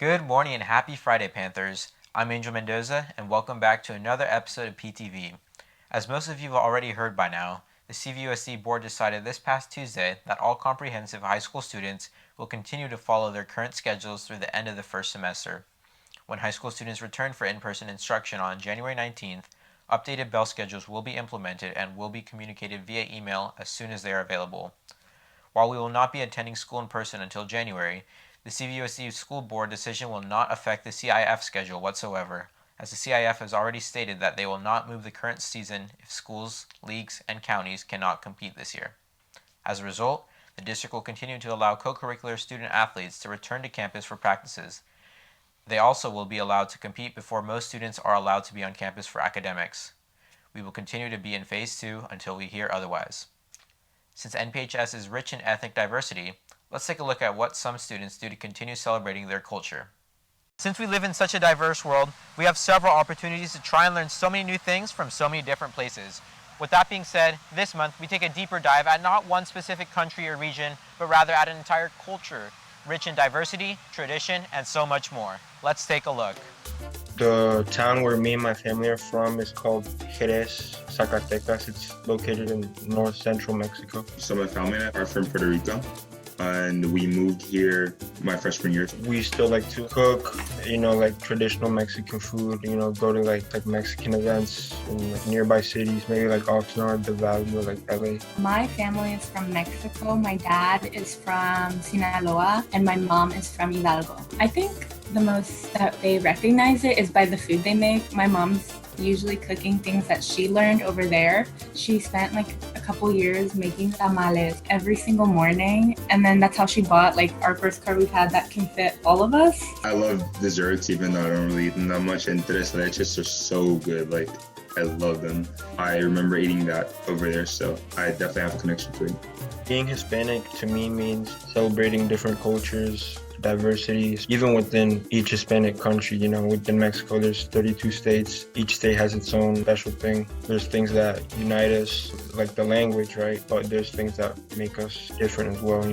Good morning and happy Friday, Panthers. I'm Angel Mendoza, and welcome back to another episode of PTV. As most of you have already heard by now, the CVUSD board decided this past Tuesday that all comprehensive high school students will continue to follow their current schedules through the end of the first semester. When high school students return for in-person instruction on January 19th, updated bell schedules will be implemented and will be communicated via email as soon as they are available. While we will not be attending school in person until January, the CVUSD school board decision will not affect the CIF schedule whatsoever, as the CIF has already stated that they will not move the current season if schools, leagues, and counties cannot compete this year. As a result, the district will continue to allow co-curricular student athletes to return to campus for practices. They also will be allowed to compete before most students are allowed to be on campus for academics. We will continue to be in Phase 2 until we hear otherwise. Since NPHS is rich in ethnic diversity, let's take a look at what some students do to continue celebrating their culture. Since we live in such a diverse world, we have several opportunities to try and learn so many new things from so many different places. With that being said, this month we take a deeper dive at not one specific country or region, but rather at an entire culture, rich in diversity, tradition, and so much more. Let's take a look. The town where me and my family are from is called Jerez, Zacatecas. It's located in north central Mexico. So my family and I are from Puerto Rico, and we moved here my freshman year. We still like to cook, like traditional Mexican food, go to like Mexican events in like nearby cities, maybe like Oxnard, the Valley, or like LA. My family is from Mexico. My dad is from Sinaloa, and my mom is from Hidalgo. I think the most that they recognize it is by the food they make. My mom's usually cooking things that she learned over there. She spent like a couple years making tamales every single morning, and then that's how she bought like our first car we've had that can fit all of us. I love desserts even though I don't really eat them that much, and tres leches are so good. Like, I love them. I remember eating that over there, so I definitely have a connection to it. Being Hispanic to me means celebrating different cultures, diversities, even within each Hispanic country. Within Mexico, there's 32 states. Each state has its own special thing. There's things that unite us, like the language, right? But there's things that make us different as well,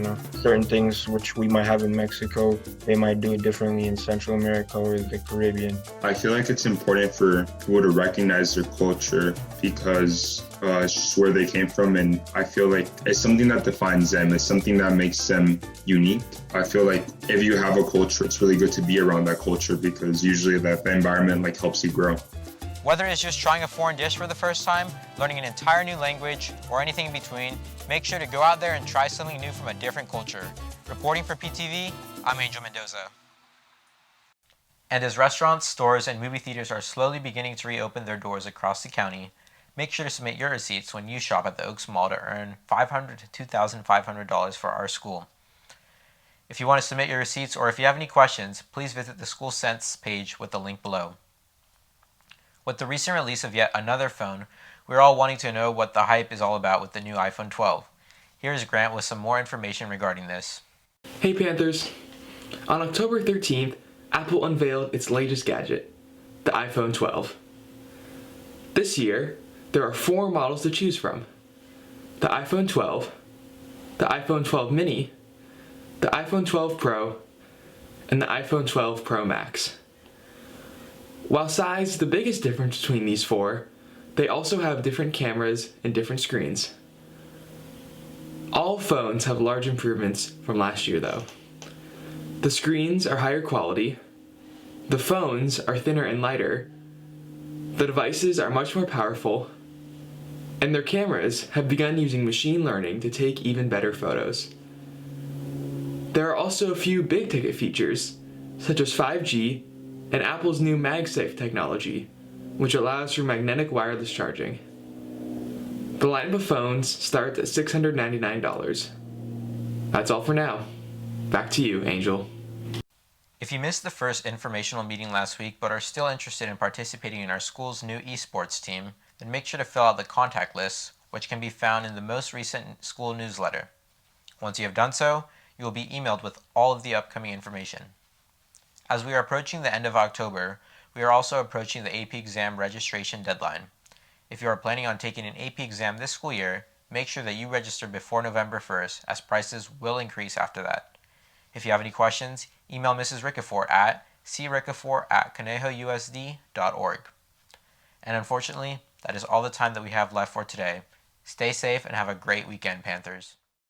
Certain things which we might have in Mexico, they might do it differently in Central America or the Caribbean. I feel like it's important for people to recognize their culture because it's just where they came from, and I feel like it's something that defines them. It's something that makes them unique. I feel like if you have a culture, it's really good to be around that culture because usually the environment helps you grow. Whether it's just trying a foreign dish for the first time, learning an entire new language, or anything in between, make sure to go out there and try something new from a different culture. Reporting for PTV, I'm Angel Mendoza. And as restaurants, stores, and movie theaters are slowly beginning to reopen their doors across the county, make sure to submit your receipts when you shop at the Oaks Mall to earn $500 to $2,500 for our school. If you want to submit your receipts or if you have any questions, please visit the School Sense page with the link below. With the recent release of yet another phone, we're all wanting to know what the hype is all about with the new iPhone 12. Here's Grant with some more information regarding this. Hey Panthers! On October 13th, Apple unveiled its latest gadget, the iPhone 12. This year, there are 4 models to choose from: the iPhone 12, the iPhone 12 mini, the iPhone 12 Pro, and the iPhone 12 Pro Max. While size is the biggest difference between these 4, they also have different cameras and different screens. All phones have large improvements from last year though. The screens are higher quality, the phones are thinner and lighter, the devices are much more powerful, and their cameras have begun using machine learning to take even better photos. There are also a few big-ticket features, such as 5G and Apple's new MagSafe technology, which allows for magnetic wireless charging. The lineup of phones starts at $699. That's all for now. Back to you, Angel. If you missed the first informational meeting last week but are still interested in participating in our school's new esports team, then make sure to fill out the contact list, which can be found in the most recent school newsletter. Once you have done so, you will be emailed with all of the upcoming information. As we are approaching the end of October, we are also approaching the AP exam registration deadline. If you are planning on taking an AP exam this school year, make sure that you register before November 1st, as prices will increase after that. If you have any questions, email Mrs. Ricafort at cricafort@conejousd.org. And unfortunately, that is all the time that we have left for today. Stay safe and have a great weekend, Panthers.